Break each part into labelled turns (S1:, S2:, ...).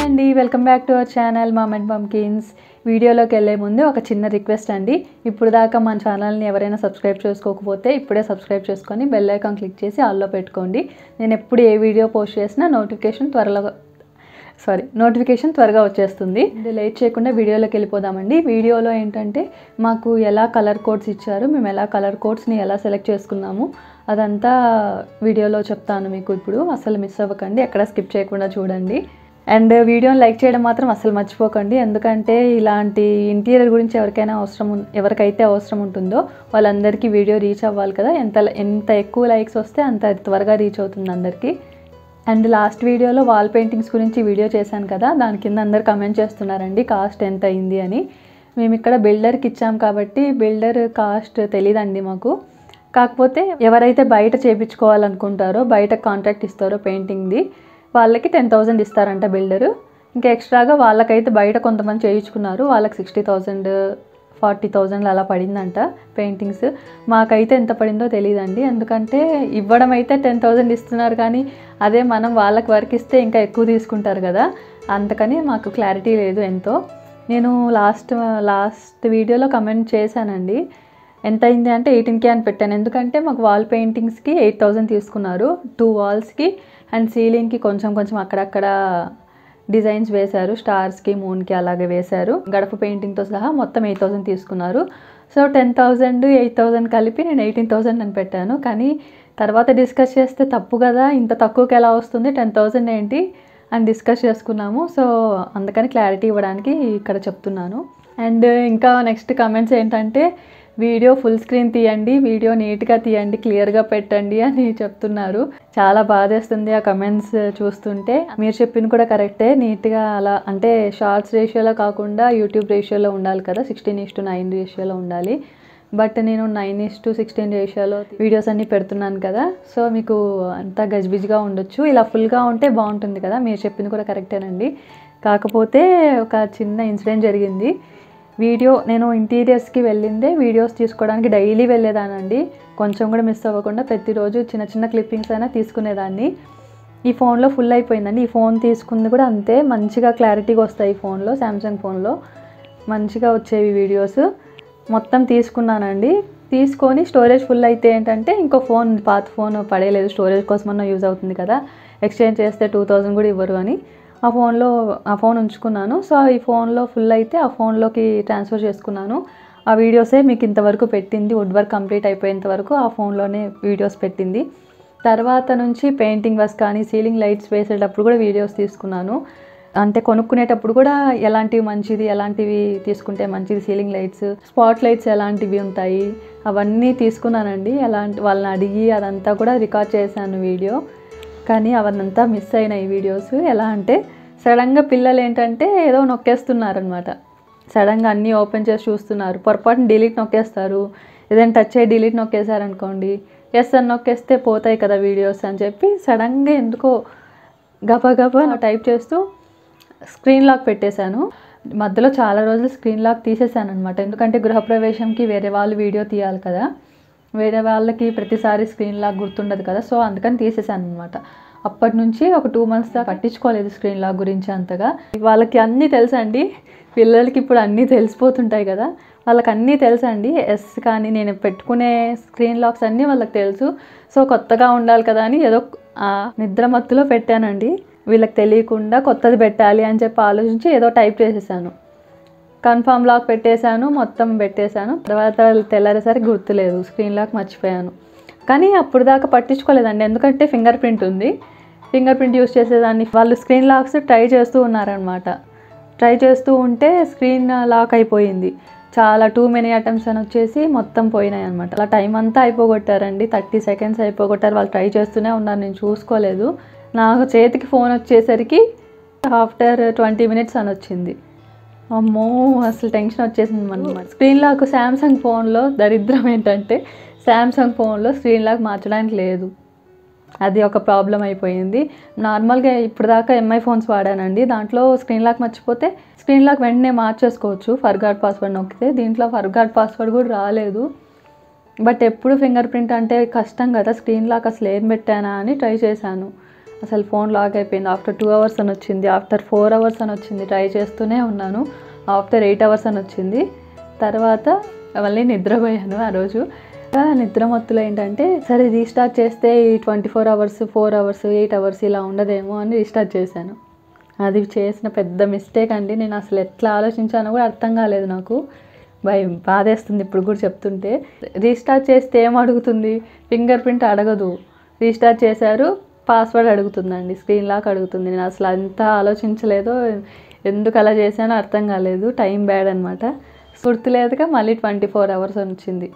S1: అండి welcome back to our channel mom and pumpkins. వీడియోలోకి వెళ్ళే ముందు ఒక చిన్న రిక్వెస్ట్ అండి. ఇప్పుడు దాకా మన ఛానల్ని ఎవరైనా సబ్స్క్రైబ్ చేసుకోకపోతే ఇప్పుడే సబ్స్క్రైబ్ చేసుకొని బెల్ ఐకాన్ క్లిక్ చేసి ఆల్లో పెట్టుకోండి. నేను ఎప్పుడు ఏ వీడియో పోస్ట్ చేసినా నోటిఫికేషన్ త్వరగా వచ్చేస్తుంది. లేట్ చేయకుండా వీడియోలోకి వెళ్ళిపోదామండి. వీడియోలో ఏంటంటే మాకు ఎలా కలర్ కోడ్స్ ఇచ్చారు, మేము ఎలా కలర్ కోడ్స్ని ఎలా సెలెక్ట్ చేసుకున్నాము అదంతా వీడియోలో చెప్తాను మీకు. ఇప్పుడు అసలు మిస్ అవ్వకండి, ఎక్కడ స్కిప్ చేయకుండా చూడండి. అండ్ వీడియోని లైక్ చేయడం మాత్రం అసలు మర్చిపోకండి, ఎందుకంటే ఇలాంటి ఇంటీరియర్ గురించి ఎవరికైతే అవసరం ఉంటుందో వాళ్ళందరికీ వీడియో రీచ్ అవ్వాలి కదా. ఎంత ఎక్కువ లైక్స్ వస్తే అంత త్వరగా రీచ్ అవుతుంది అందరికీ. అండ్ లాస్ట్ వీడియోలో వాల్ పెయింటింగ్స్ గురించి వీడియో చేశాను కదా, దాని కింద అందరు కమెంట్ చేస్తున్నారండి కాస్ట్ ఎంత అయింది అని. మేము ఇక్కడ బిల్డర్కి ఇచ్చాం కాబట్టి బిల్డర్ కాస్ట్ తెలియదండి మాకు. కాకపోతే ఎవరైతే బయట చేయించుకోవాలనుకుంటారో, బయట కాంట్రాక్ట్ ఇస్తారో పెయింటింగ్ది, వాళ్ళకి 10,000 ఇస్తారంట బిల్డరు. ఇంకా ఎక్స్ట్రాగా వాళ్ళకైతే బయట కొంతమంది చేయించుకున్నారు, వాళ్ళకి 60,000 40,000 అలా పడిందంట పెయింటింగ్స్. మాకైతే ఎంత పడిందో తెలియదండి, ఎందుకంటే ఇవ్వడం అయితే 10,000 ఇస్తున్నారు, కానీ అదే మనం వాళ్ళకి వర్క్ ఇస్తే ఇంకా ఎక్కువ తీసుకుంటారు కదా, అందుకని మాకు క్లారిటీ లేదు ఎంతో. నేను లాస్ట్ వీడియోలో కమెంట్ చేశానండి, ఎంత అయింది అంటే 18K అని పెట్టాను. ఎందుకంటే మాకు వాల్ పెయింటింగ్స్కి 8,000 తీసుకున్నారు, 2 వాల్స్కి అండ్ సీలింగ్కి కొంచెం అక్కడక్కడ డిజైన్స్ వేశారు, స్టార్స్కి మూన్కి అలాగే వేశారు. గడప పెయింటింగ్తో సహా మొత్తం 8,000 తీసుకున్నారు. సో 10,000 8,000 కలిపి నేను 18,000 అని పెట్టాను. కానీ తర్వాత డిస్కస్ చేస్తే తప్పు కదా, ఇంత తక్కువకి ఎలా వస్తుంది, 10,000 ఏంటి అని డిస్కస్ చేసుకున్నాము. సో అందుకని క్లారిటీ ఇవ్వడానికి ఇక్కడ చెప్తున్నాను. అండ్ ఇంకా నెక్స్ట్ కమెంట్స్ ఏంటంటే, వీడియో ఫుల్ స్క్రీన్ తీయండి, వీడియో నీట్గా తీయండి, క్లియర్గా పెట్టండి అని చెప్తున్నారు. చాలా బాధేస్తుంది ఆ కమెంట్స్ చూస్తుంటే. మీరు చెప్పింది కూడా కరెక్టే, నీట్గా అలా అంటే షార్ట్స్ రేషియోలో కాకుండా యూట్యూబ్ రేషియోలో ఉండాలి కదా, 16:9 రేషియోలో ఉండాలి. బట్ నేను 9:16 రేషియోలో వీడియోస్ అన్నీ పెడుతున్నాను కదా, సో మీకు అంతా గజిబిజిగా ఉండొచ్చు. ఇలా ఫుల్గా ఉంటే బాగుంటుంది కదా, మీరు చెప్పింది కూడా కరెక్టేనండి. కాకపోతే ఒక చిన్న ఇన్సిడెంట్ జరిగింది. నేను ఇంటీరియర్స్కి వెళ్ళిందే వీడియోస్ తీసుకోవడానికి డైలీ వెళ్ళేదానండి, కొంచెం కూడా మిస్ అవ్వకుండా ప్రతిరోజు చిన్న క్లిప్పింగ్స్ అయినా తీసుకునేదాన్ని. ఈ ఫోన్లో ఫుల్ అయిపోయిందండి. ఈ ఫోన్ తీసుకుంది కూడా అంతే, మంచిగా క్లారిటీగా వస్తాయి ఈ ఫోన్లో, శాంసంగ్ ఫోన్లో మంచిగా వచ్చేవి వీడియోస్. మొత్తం తీసుకున్నానండి, తీసుకొని స్టోరేజ్ ఫుల్ అయితే ఏంటంటే ఇంకో ఫోన్, పాత ఫోన్ పడేయలేదు, స్టోరేజ్ కోసమన్నా యూజ్ అవుతుంది కదా, ఎక్స్చేంజ్ చేస్తే 2,000 కూడా ఇవ్వరు అని ఆ ఫోన్ ఉంచుకున్నాను. సో ఈ ఫోన్లో ఫుల్ అయితే ఆ ఫోన్లోకి ట్రాన్స్ఫర్ చేసుకున్నాను. ఆ వీడియోసే మీకు ఇంతవరకు పెట్టింది, వుడ్ వర్క్ కంప్లీట్ అయిపోయేంత వరకు ఆ ఫోన్లోనే వీడియోస్ పెట్టింది. తర్వాత నుంచి పెయింటింగ్ వర్క్స్ కానీ సీలింగ్ లైట్స్ వేసేటప్పుడు కూడా వీడియోస్ తీసుకున్నాను. అంటే కొనుక్కునేటప్పుడు కూడా ఎలాంటివి మంచిది, ఎలాంటివి తీసుకుంటే మంచిది, సీలింగ్ లైట్స్, స్పాట్ లైట్స్ ఎలాంటివి ఉంటాయి అవన్నీ తీసుకున్నానండి. వాళ్ళని అడిగి అదంతా కూడా రికార్డ్ చేశాను వీడియో. కానీ అవన్నంతా మిస్ అయినాయి వీడియోస్. ఎలా అంటే సడన్గా పిల్లలు ఏంటంటే ఏదో నొక్కేస్తున్నారనమాట, సడన్గా అన్నీ ఓపెన్ చేసి చూస్తున్నారు, పొరపాటున డిలీట్ నొక్కేస్తారు. ఏదైనా టచ్ అయ్యి డిలీట్ నొక్కేశారనుకోండి, ఎస్ అని నొక్కేస్తే పోతాయి కదా వీడియోస్ అని చెప్పి సడన్గా ఎందుకో గబగబా టైప్ చేస్తూ స్క్రీన్ లాక్ పెట్టేశాను. మధ్యలో చాలా రోజులు స్క్రీన్ లాక్ తీసేసాను అనమాట, ఎందుకంటే గృహప్రవేశంకి వేరే వాళ్ళు వీడియో తీయాలి కదా, వేరే వాళ్ళకి ప్రతిసారి స్క్రీన్ లాక్ గుర్తుండదు కదా, సో అందుకని తీసేసాను అనమాట. అప్పటి నుంచి ఒక 2 months దాకా పట్టించుకోలేదు స్క్రీన్ లాక్ గురించి అంతగా. వాళ్ళకి అన్నీ తెలుసండి, పిల్లలకి ఇప్పుడు అన్నీ తెలిసిపోతుంటాయి కదా, వాళ్ళకి అన్నీ తెలుసండి. ఎస్ కానీ నేను పెట్టుకునే స్క్రీన్ లాక్స్ అన్నీ వాళ్ళకి తెలుసు. సో కొత్తగా ఉండాలి కదా అని ఏదో నిద్ర మత్తులో పెట్టానండి, వీళ్ళకి తెలియకుండా కొత్తది పెట్టాలి అని చెప్పి ఆలోచించి ఏదో టైప్ చేసేసాను, కన్ఫర్మ్ లాక్ పెట్టేశాను, మొత్తం పెట్టేశాను. తర్వాత తెల్లారేసరికి గుర్తులేదు, స్క్రీన్ లాక్ మర్చిపోయాను. కానీ అప్పుడు దాకా పట్టించుకోలేదండి, ఎందుకంటే ఫింగర్ ప్రింట్ ఉంది, ఫింగర్ ప్రింట్ యూస్ చేసేదాన్ని. వాళ్ళు స్క్రీన్ లాక్స్ ట్రై చేస్తూ ఉన్నారనమాట, ట్రై చేస్తూ ఉంటే స్క్రీన్ లాక్ అయిపోయింది. చాలా టూ మెనీ అటెంప్ట్స్ అని వచ్చేసి మొత్తం పోయినాయి అనమాట. అలా టైం అంతా అయిపోగొట్టారండి, 30 seconds అయిపోగొట్టారు. వాళ్ళు ట్రై చేస్తూనే ఉన్నారు, నేను చూసుకోలేదు. నాకు చేతికి ఫోన్ వచ్చేసరికి ఆఫ్టర్ 20 minutes అని వచ్చింది. అమ్మో అసలు టెన్షన్ వచ్చేసింది అనమాట. స్క్రీన్ లాక్ శాంసంగ్ ఫోన్లో దరిద్రం ఏంటంటే శాంసంగ్ ఫోన్లో స్క్రీన్ లాక్ మార్చడానికి లేదు, అది ఒక ప్రాబ్లం అయిపోయింది. నార్మల్గా ఇప్పుడు దాకా ఎంఐ ఫోన్స్ వాడానండి, దాంట్లో స్క్రీన్ లాక్ మర్చిపోతే స్క్రీన్ లాక్ వెంటనే మార్చేసుకోవచ్చు ఫర్గాట్ పాస్వర్డ్ నొక్కితే. దీంట్లో ఫర్గాట్ పాస్వర్డ్ కూడా రాలేదు. బట్ ఎప్పుడు ఫింగర్ ప్రింట్ అంటే కష్టం కదా, స్క్రీన్ లాక్ అసలు ఏం పెట్టానా అని ట్రై చేశాను. అసలు ఫోన్ లాక్ అయిపోయింది. ఆఫ్టర్ 2 అవర్స్ అని వచ్చింది, ఆఫ్టర్ 4 అవర్స్ అని వచ్చింది. ట్రై చేస్తూనే ఉన్నాను. ఆఫ్టర్ 8 అవర్స్ అని వచ్చింది. తర్వాత మళ్ళీ నిద్రపోయాను ఆ రోజు. నిద్ర మత్తులో ఏంటంటే సరే రీస్టార్ట్ చేస్తే ఈ 24 అవర్స్ 4 అవర్స్ 8 అవర్స్ ఇలా ఉండదేమో అని రీస్టార్ట్ చేశాను. అది చేసిన పెద్ద మిస్టేక్ అండి. నేను అసలు ఎట్లా ఆలోచించానో కూడా అర్థం కాలేదు నాకు. బాధేస్తుంది ఇప్పుడు కూడా చెప్తుంటే. రీస్టార్ట్ చేస్తే ఏం అడుగుతుంది? ఫింగర్ ప్రింట్ అడగదు. రీస్టార్ట్ చేశారు, పాస్వర్డ్ అడుగుతుందండి, స్క్రీన్ లాక్ అడుగుతుంది. నేను అసలు అంతా ఆలోచించలేదో, ఎందుకు అలా చేశానో అర్థం కాలేదు. టైం బ్యాడ్ అనమాట. గుర్తులేదుగా మళ్ళీ 24 అవర్స్ వచ్చింది.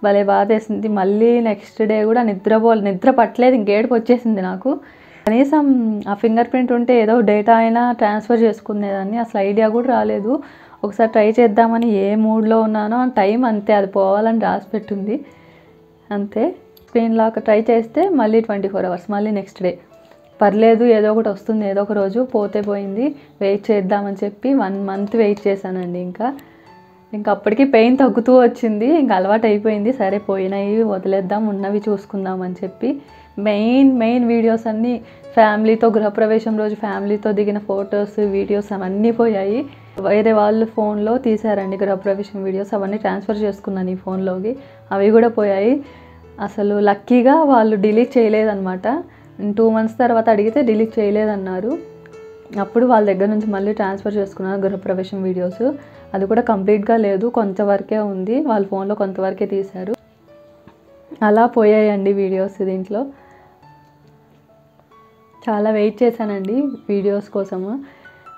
S1: భలే బాధేసింది. మళ్ళీ నెక్స్ట్ డే కూడా నిద్ర పట్టలేదు, ఇంకేడుపు వచ్చేసింది నాకు. కనీసం ఆ ఫింగర్ ప్రింట్ ఉంటే ఏదో డేటా అయినా ట్రాన్స్ఫర్ చేసుకునేదాన్ని. అసలు ఐడియా కూడా రాలేదు. ఒకసారి ట్రై చేద్దామని ఏ మూడ్లో ఉన్నానో టైం అంతే, అది పోవాలని రాసి పెట్టింది అంతే. స్క్రీన్ లాక్ ట్రై చేస్తే మళ్ళీ 24 అవర్స్, మళ్ళీ నెక్స్ట్ డే. పర్లేదు ఏదో ఒకటి వస్తుంది, ఏదో ఒక రోజు, పోతే పోయింది, వెయిట్ చేద్దామని చెప్పి 1 మంత్ వెయిట్ చేశానండి. ఇంకా అప్పటికి పెయిన్ తగ్గుతూ వచ్చింది, ఇంకా అలవాటు అయిపోయింది. సరే పోయినవి వదిలేద్దాం, ఉన్నవి చూసుకుందాం అని చెప్పి మెయిన్ వీడియోస్ అన్నీ ఫ్యామిలీతో, గృహప్రవేశం రోజు ఫ్యామిలీతో దిగిన ఫొటోస్ వీడియోస్ అవన్నీ పోయాయి. వేరే వాళ్ళు ఫోన్లో తీశారండి గృహప్రవేశం వీడియోస్, అవన్నీ ట్రాన్స్ఫర్ చేసుకున్నాను ఈ ఫోన్లోకి, అవి కూడా పోయాయి. అసలు లక్కీగా వాళ్ళు డిలీట్ చేయలేదన్నమాట. 2 మంత్స్ తర్వాత అడిగితే డిలీట్ చేయలేదన్నారు. అప్పుడు వాళ్ళ దగ్గర నుంచి మళ్ళీ ట్రాన్స్ఫర్ చేసుకున్నాను గృహప్రవేశం వీడియోస్. అది కూడా కంప్లీట్గా లేదు, కొంతవరకే ఉంది. వాళ్ళ ఫోన్లో కొంతవరకే తీశారు. అలా పోయాయండి వీడియోస్. దీంట్లో చాలా వెయిట్ చేశానండి వీడియోస్ కోసము.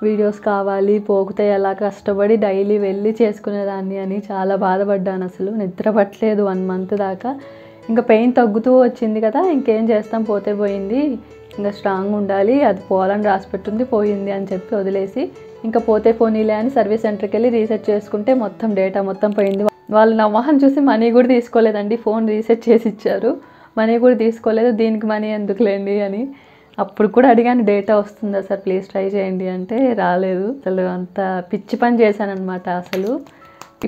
S1: వీడియోస్ కావాలి, పోగితే ఎలా కష్టపడి డైలీ వెళ్ళి చేసుకునేదాన్ని అని చాలా బాధపడ్డాను. అసలు నిద్ర పట్టలేదు 1 మంత్ దాకా. ఇంకా పెయిన్ తగ్గుతూ వచ్చింది కదా, ఇంకేం చేస్తాం, పోతే పోయింది, ఇంకా స్ట్రాంగ్ ఉండాలి, అది పోవాలని రాసి పెట్టుంది, పోయింది అని చెప్పి వదిలేసి ఇంకా పోతే పోనీలే అని సర్వీస్ సెంటర్కి వెళ్ళి రీసెట్ చేసుకుంటే మొత్తం డేటా మొత్తం పోయింది. వాళ్ళు నా మొహం చూసి మనీ కూడా తీసుకోలేదండి, ఫోన్ రీసెట్ చేసి ఇచ్చారు, మనీ కూడా తీసుకోలేదు. దీనికి మనీ ఎందుకులేండి అని అప్పుడు కూడా అడిగాను, డేటా వస్తుందా సార్ ప్లీజ్ ట్రై చేయండి అంటే రాలేదు. అసలు అంత పిచ్చి పని చేశానమాట. అసలు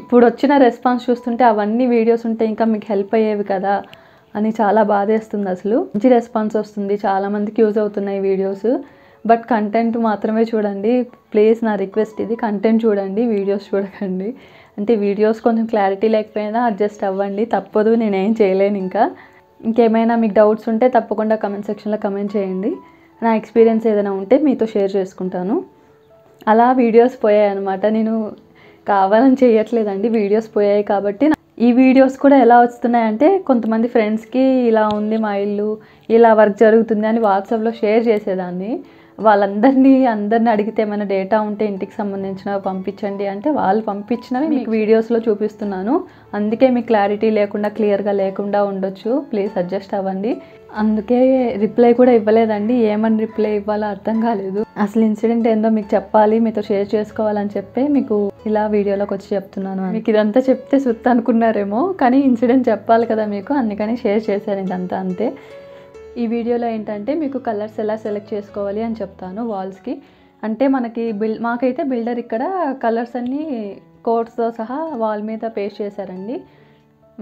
S1: ఇప్పుడు వచ్చిన రెస్పాన్స్ చూస్తుంటే అవన్నీ వీడియోస్ ఉంటే ఇంకా మీకు హెల్ప్ అయ్యేవి కదా అని చాలా బాధేస్తుంది. అసలు మంచి రెస్పాన్స్ వస్తుంది, చాలామందికి యూజ్ అవుతున్నాయి వీడియోస్. బట్ కంటెంట్ మాత్రమే చూడండి ప్లీజ్, నా రిక్వెస్ట్ ఇది. కంటెంట్ చూడండి, వీడియోస్ చూడకండి. అంటే వీడియోస్ కొంచెం క్లారిటీ లేకపోయినా అడ్జస్ట్ అవ్వండి, తప్పదు, నేనేం చేయలేను. ఇంకేమైనా మీకు డౌట్స్ ఉంటే తప్పకుండా కమెంట్ సెక్షన్లో కమెంట్ చేయండి. నా ఎక్స్పీరియన్స్ ఏదైనా ఉంటే మీతో షేర్ చేసుకుంటాను. అలా వీడియోస్ పోయాయి అనమాట. నేను కావాలని చేయట్లేదండి, వీడియోస్ పోయాయి కాబట్టి. ఈ వీడియోస్ కూడా ఎలా వస్తున్నాయంటే కొంతమంది ఫ్రెండ్స్కి ఇలా ఉంది మా ఇల్లు, ఇలా వర్క్ జరుగుతుంది అని వాట్సాప్లో షేర్ చేసేదాన్ని. అందరినీ అడిగితే ఏమైనా డేటా ఉంటే ఇంటికి సంబంధించినవి పంపించండి అంటే వాళ్ళు పంపించినవి మీకు వీడియోస్లో చూపిస్తున్నాను. అందుకే మీకు క్లారిటీ లేకుండా, క్లియర్గా లేకుండా ఉండొచ్చు, ప్లీజ్ అడ్జస్ట్ అవ్వండి. అందుకే రిప్లై కూడా ఇవ్వలేదండి. ఏమని రిప్లై ఇవ్వాలో అర్థం కాలేదు. అసలు ఇన్సిడెంట్ ఏందో మీకు చెప్పాలి, మీతో షేర్ చేసుకోవాలని చెప్పి మీకు ఇలా వీడియోలోకి వచ్చి చెప్తున్నాను. మీకు ఇదంతా చెప్తే సుత్తి అనుకున్నారేమో, కానీ ఇన్సిడెంట్ చెప్పాలి కదా మీకు, అందుకని షేర్ చేశాను ఇదంతా, అంతే. ఈ వీడియోలో ఏంటంటే మీకు కలర్స్ ఎలా సెలెక్ట్ చేసుకోవాలి అని చెప్తాను వాల్స్కి. అంటే మాకైతే బిల్డర్ ఇక్కడ కలర్స్ అన్నీ కోడ్స్తో సహా వాల్ మీద పేస్ట్ చేశారండి.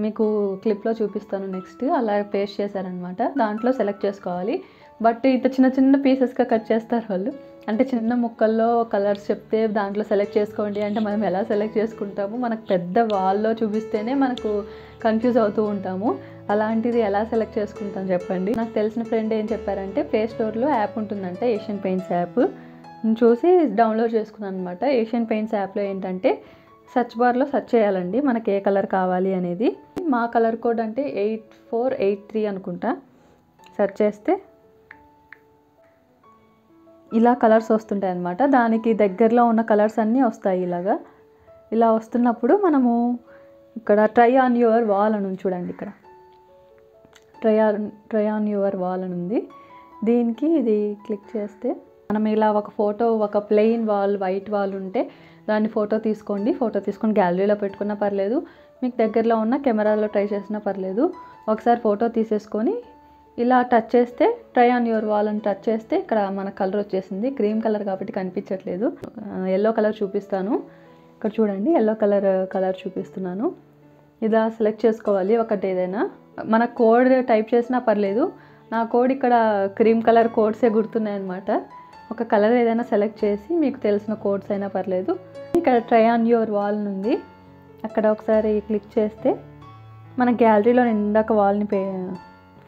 S1: మీకు క్లిప్లో చూపిస్తాను నెక్స్ట్. అలా పేస్ట్ చేశారనమాట, దాంట్లో సెలెక్ట్ చేసుకోవాలి. బట్ ఇంత చిన్న పీసెస్గా కట్ చేస్తారు వాళ్ళు. అంటే చిన్న ముక్కల్లో కలర్స్ చెప్తే దాంట్లో సెలెక్ట్ చేసుకోండి అంటే మనం ఎలా సెలెక్ట్ చేసుకుంటాము? మనకు పెద్ద వాల్లో చూపిస్తేనే మనకు కన్ఫ్యూజ్ అవుతూ ఉంటాము. అలాంటిది ఎలా సెలెక్ట్ చేసుకుంటాను చెప్పండి. నాకు తెలిసిన ఫ్రెండ్ ఏం చెప్పారంటే ప్లే స్టోర్లో యాప్ ఉంటుందంట, ఏషియన్ పెయింట్స్ యాప్. చూసి డౌన్లోడ్ చేసుకున్నాను అనమాట. ఏషియన్ పెయింట్స్ యాప్లో ఏంటంటే సెర్చ్ బార్లో సెర్చ్ చేయాలండి మనకి ఏ కలర్ కావాలి అనేది. మా కలర్ కోడ్ అంటే 8483 అనుకుంటా. సెర్చ్ చేస్తే ఇలా కలర్స్ వస్తుంటాయి అన్నమాట. దానికి దగ్గరలో ఉన్న కలర్స్ అన్నీ వస్తాయి ఇలా వస్తున్నప్పుడు మనము ఇక్కడ ట్రై ఆన్ యువర్ వాల్ అని ఉంది చూడండి. ఇక్కడ ట్రై ఆన్ యువర్ వాల్ అని ఉంది. దీనికి ఇది క్లిక్ చేస్తే మనం ఇలా ఒక ఫోటో, ఒక ప్లెయిన్ వాల్, వైట్ వాల్ ఉంటే దాన్ని ఫోటో తీసుకొని గ్యాలరీలో పెట్టుకున్నా పర్లేదు, మీకు దగ్గరలో ఉన్న కెమెరాలో ట్రై చేసినా పర్లేదు. ఒకసారి ఫోటో తీసేసుకొని ఇలా టచ్ చేస్తే, ట్రై ఆన్ యువర్ వాల్ అని టచ్ చేస్తే ఇక్కడ మన కలర్ వచ్చేసింది. క్రీమ్ కలర్ కాబట్టి కనిపించట్లేదు, ఎల్లో కలర్ చూపిస్తాను. ఇక్కడ చూడండి, ఎల్లో కలర్ చూపిస్తున్నాను. ఇలా సెలెక్ట్ చేసుకోవాలి ఒకటి ఏదైనా. మన కోడ్ టైప్ చేసినా పర్లేదు, నా కోడ్ ఇక్కడ క్రీమ్ కలర్ కోడ్సే గుర్తున్నాయి అనమాట. ఒక కలర్ ఏదైనా సెలెక్ట్ చేసి మీకు తెలిసిన కోడ్స్ అయినా పర్లేదు. ఇక్కడ ట్రై ఆన్ యువర్ వాల్ ఉంది, అక్కడ ఒకసారి క్లిక్ చేస్తే మన గ్యాలరీలో ఇందాక వాల్ని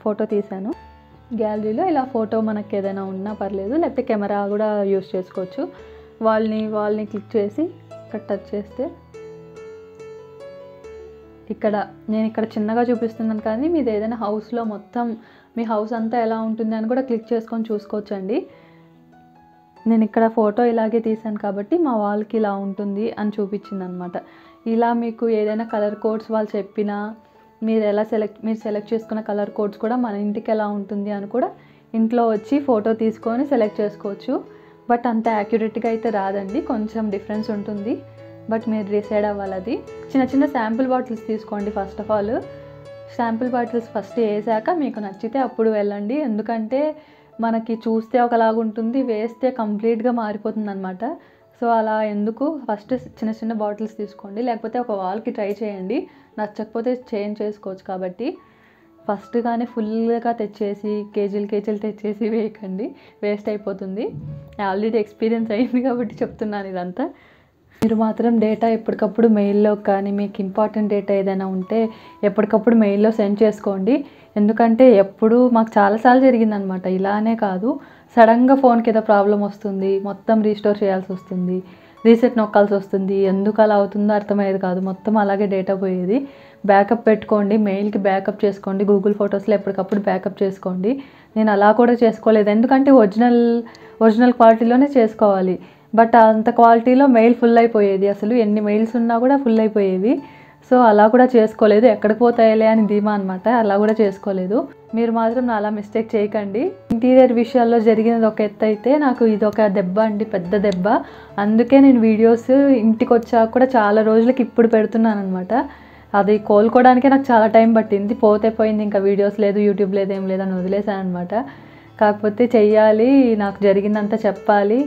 S1: ఫోటో తీసాను. గ్యాలరీలో ఇలా ఫోటో మనకి ఏదైనా ఉన్నా పర్లేదు, లేకపోతే కెమెరా కూడా యూస్ చేసుకోవచ్చు. వాల్ని క్లిక్ చేసి ఇక్కడ టచ్ చేస్తే నేను ఇక్కడ చిన్నగా చూపిస్తున్నాను, కానీ మీది ఏదైనా హౌస్లో మొత్తం మీ హౌస్ అంతా ఎలా ఉంటుంది అని కూడా క్లిక్ చేసుకొని చూసుకోవచ్చండి. నేను ఇక్కడ ఫోటో ఇలాగే తీసాను కాబట్టి మా వాల్కి ఇలా ఉంటుంది అని చూపించింది అనమాట. ఇలా మీకు ఏదైనా కలర్ కోడ్స్ వాళ్ళు చెప్పినా మీరు సెలెక్ట్ చేసుకున్న కలర్ కోడ్స్ కూడా మన ఇంటికి ఎలా ఉంటుంది అని కూడా ఇంట్లో వచ్చి ఫోటో తీసుకొని సెలెక్ట్ చేసుకోవచ్చు. బట్ అంత యాక్యురేట్గా అయితే రాదండి, కొంచెం డిఫరెన్స్ ఉంటుంది. బట్ మీరు డిసైడ్ అవ్వాలి. అది చిన్న శాంపుల్ బాటిల్స్ తీసుకోండి. First of all sample bottles first వేసాక మీకు నచ్చితే అప్పుడు వెళ్ళండి. ఎందుకంటే మనకి చూస్తే ఒకలాగా ఉంటుంది, వేస్తే కంప్లీట్గా మారిపోతుంది అనమాట. సో అలా ఎందుకు, ఫస్ట్ చిన్న బాటిల్స్ తీసుకోండి. లేకపోతే ఒక వాల్కి ట్రై చేయండి, నచ్చకపోతే చేంజ్ చేసుకోవచ్చు. కాబట్టి ఫస్ట్ కానీ ఫుల్గా తెచ్చేసి కేజీలు తెచ్చేసి వేయకండి, వేస్ట్ అయిపోతుంది. ఆల్రెడీ ఎక్స్పీరియన్స్ అయింది కాబట్టి చెప్తున్నాను ఇదంతా. మీరు మాత్రం డేటా ఎప్పటికప్పుడు మెయిల్లో కానీ మీకు ఇంపార్టెంట్ డేటా ఏదైనా ఉంటే ఎప్పటికప్పుడు మెయిల్లో సెండ్ చేసుకోండి. ఎందుకంటే మాకు చాలాసార్లు జరిగిందనమాట. ఇలానే కాదు, సడన్గా ఫోన్కి ఏదో ప్రాబ్లం వస్తుంది, మొత్తం రీస్టోర్ చేయాల్సి వస్తుంది, రీసెట్ నొక్కాల్సి వస్తుంది. ఎందుకు అలా అవుతుందో అర్థమయ్యేది కాదు, మొత్తం అలాగే డేటా పోయేది. బ్యాకప్ పెట్టుకోండి, మెయిల్కి బ్యాకప్ చేసుకోండి, గూగుల్ ఫొటోస్లో ఎప్పటికప్పుడు బ్యాకప్ చేసుకోండి. నేను అలా కూడా చేసుకోలేదు, ఎందుకంటే ఒరిజినల్ క్వాలిటీలోనే చేసుకోవాలి. బట్ అంత క్వాలిటీలో మెయిల్ ఫుల్ అయిపోయేది, అసలు ఎన్ని మెయిల్స్ ఉన్నా కూడా ఫుల్ అయిపోయేవి. సో అలా కూడా చేసుకోలేదు, ఎక్కడికి పోతాయిలే అని ధీమా అనమాట, అలా కూడా చేసుకోలేదు. మీరు మాత్రం అలా మిస్టేక్ చేయకండి. ఇంటీరియర్ విషయాల్లో జరిగినది ఒక ఎత్తు అయితే, నాకు ఇది ఒక దెబ్బ అండి, పెద్ద దెబ్బ. అందుకే నేను వీడియోస్ ఇంటికి వచ్చాక కూడా చాలా రోజులకి ఇప్పుడు పెడుతున్నాను అనమాట. అది కోలుకోవడానికే నాకు చాలా టైం పట్టింది. పోయింది, ఇంకా వీడియోస్ లేదు, యూట్యూబ్ లేదు, ఏం లేదని వదిలేసాను అనమాట. కాకపోతే చెయ్యాలి, నాకు జరిగిందంతా చెప్పాలి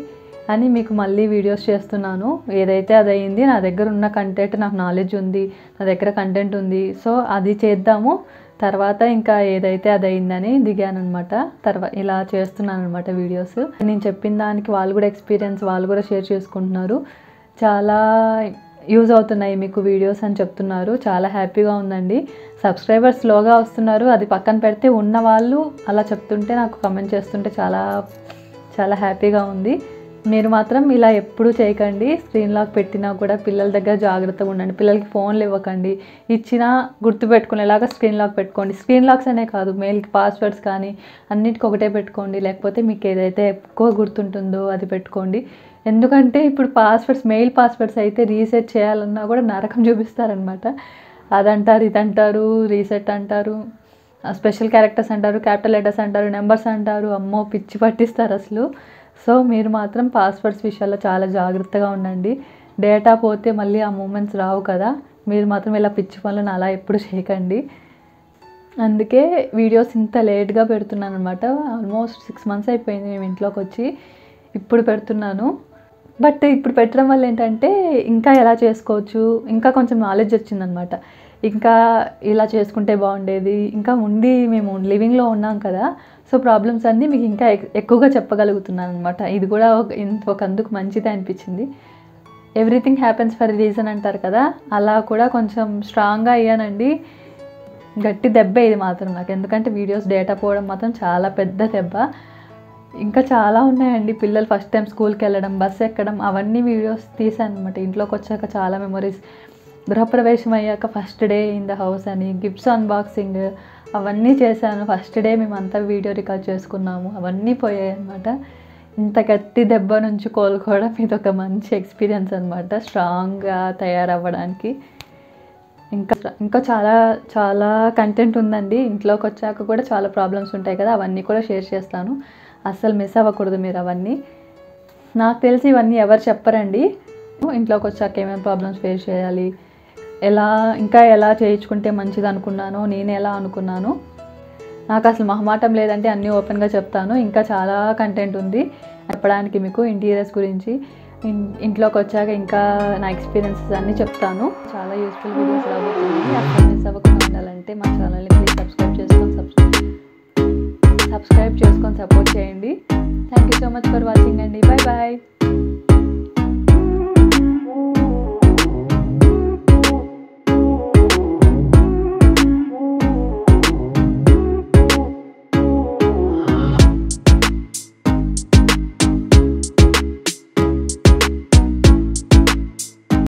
S1: అని మీకు మళ్ళీ వీడియోస్ చేస్తున్నాను. ఏదైతే అది అయింది, నా దగ్గర ఉన్న కంటెంట్, నాకు నాలెడ్జ్ ఉంది, నా దగ్గర కంటెంట్ ఉంది. సో అది చేద్దాము, తర్వాత ఇంకా ఏదైతే అది అయిందని దిగాను అనమాట. ఇలా చేస్తున్నాను అనమాట వీడియోస్. నేను చెప్పిన దానికి వాళ్ళు కూడా ఎక్స్పీరియన్స్ వాళ్ళు కూడా షేర్ చేసుకుంటున్నారు. చాలా యూజ్ అవుతున్నాయి మీకు వీడియోస్ అని చెప్తున్నారు. చాలా హ్యాపీగా ఉందండి. సబ్స్క్రైబర్స్ స్లోగా వస్తున్నారు, అది పక్కన పెడితే ఉన్న వాళ్ళు అలా చెప్తుంటే, నాకు కమెంట్ చేస్తుంటే చాలా చాలా హ్యాపీగా ఉంది. మీరు మాత్రం ఇలా ఎప్పుడూ చేయకండి. స్క్రీన్ లాక్ పెట్టినా కూడా పిల్లల దగ్గర జాగ్రత్తగా ఉండండి. పిల్లలకి ఫోన్లు ఇవ్వకండి. ఇచ్చినా గుర్తుపెట్టుకునేలాగా స్క్రీన్ లాక్ పెట్టుకోండి. స్క్రీన్ లాక్స్ అనే కాదు, మెయిల్కి పాస్వర్డ్స్ కానీ అన్నిటికీ ఒకటే పెట్టుకోండి. లేకపోతే మీకు ఏదైతే ఎక్కువ గుర్తుంటుందో అది పెట్టుకోండి. ఎందుకంటే ఇప్పుడు మెయిల్ పాస్వర్డ్స్ అయితే రీసెట్ చేయాలన్నా కూడా నరకం చూపిస్తారనమాట. అదంటారు, ఇదంటారు, రీసెట్ అంటారు, స్పెషల్ క్యారెక్టర్స్ అంటారు, క్యాపిటల్ లెటర్స్ అంటారు, నెంబర్స్ అంటారు. అమ్మో, పిచ్చి పట్టిస్తారు అసలు. సో మీరు మాత్రం పాస్వర్డ్స్ విషయాల్లో చాలా జాగ్రత్తగా ఉండండి. డేటా పోతే మళ్ళీ ఆ మూమెంట్స్ రావు కదా. మీరు మాత్రం ఇలా పిచ్చి పనులను అలా ఎప్పుడు చేయకండి. అందుకే వీడియోస్ ఇంత లేట్గా పెడుతున్నాను అనమాట. ఆల్మోస్ట్ 6 months అయిపోయింది మేము ఇంట్లోకి వచ్చి, ఇప్పుడు పెడుతున్నాను. బట్ ఇప్పుడు పెట్టడం వల్ల ఏంటంటే ఇంకా ఎలా చేసుకోవచ్చు, ఇంకా కొంచెం నాలెడ్జ్ వచ్చిందనమాట. ఇంకా ఇలా చేసుకుంటే బాగుండేది, ఇంకా మేము లివింగ్లో ఉన్నాం కదా. సో ప్రాబ్లమ్స్ అన్నీ మీకు ఇంకా ఎక్కువగా చెప్పగలుగుతున్నాను అనమాట. ఇది కూడా అందుకు మంచిదే అనిపించింది. ఎవ్రీథింగ్ హ్యాపెన్స్ ఫర్ రీజన్ అంటారు కదా, అలా కూడా కొంచెం స్ట్రాంగ్గా అయ్యానండి. గట్టి దెబ్బ ఇది మాత్రం నాకు, ఎందుకంటే వీడియోస్ డేటా పోవడం మాత్రం చాలా పెద్ద దెబ్బ. ఇంకా చాలా ఉన్నాయండి. పిల్లలు ఫస్ట్ టైం స్కూల్కి వెళ్ళడం, బస్సు ఎక్కడం, అవన్నీ వీడియోస్ తీసాను అనమాట. ఇంట్లోకి వచ్చాక చాలా మెమరీస్. గృహప్రవేశం అయ్యాక first day in the house అని, గిఫ్ట్స్ అన్బాక్సింగ్ అవన్నీ చేశాను. ఫస్ట్ డే మేమంతా వీడియో రికార్డ్ చేసుకున్నాము, అవన్నీ పోయాయి అనమాట. ఇంత గట్టి దెబ్బ నుంచి కోలుకోవడం ఇది ఒక మంచి ఎక్స్పీరియన్స్ అనమాట, స్ట్రాంగ్గా తయారవ్వడానికి. ఇంకా చాలా చాలా కంటెంట్ ఉందండి. ఇంట్లోకి వచ్చాక కూడా చాలా ప్రాబ్లమ్స్ ఉంటాయి కదా, అవన్నీ కూడా షేర్ చేస్తాను. అస్సలు మిస్ అవ్వకూడదు మీరు అవన్నీ. నాకు తెలిసి ఇవన్నీ ఎవరు చెప్పరండి. ఇంట్లోకి వచ్చాక ఏమేమి ప్రాబ్లమ్స్ ఫేస్ చేయాలి, ఎలా చేయించుకుంటే మంచిది అనుకున్నానో, నేను ఎలా అనుకున్నాను. నాకు అసలు మొహమాటం లేదంటే అన్నీ ఓపెన్గా చెప్తాను. ఇంకా చాలా కంటెంట్ ఉంది చెప్పడానికి మీకు ఇంటీరియర్స్ గురించి. ఇంట్లోకి వచ్చాక ఇంకా నా ఎక్స్పీరియన్సెస్ అన్నీ చెప్తాను. చాలా యూస్ఫుల్ వీడియోస్ రాబోతుంది. అసలు మిస్ అవ్వకుండా ఉండాలంటే మా ఛానల్ని ప్లీజ్ సబ్స్క్రైబ్ చేసుకోండి. సబ్స్క్రైబ్ చేసుకొని సపోర్ట్ చేయండి. Thank you so much for watching అండి. Bye bye.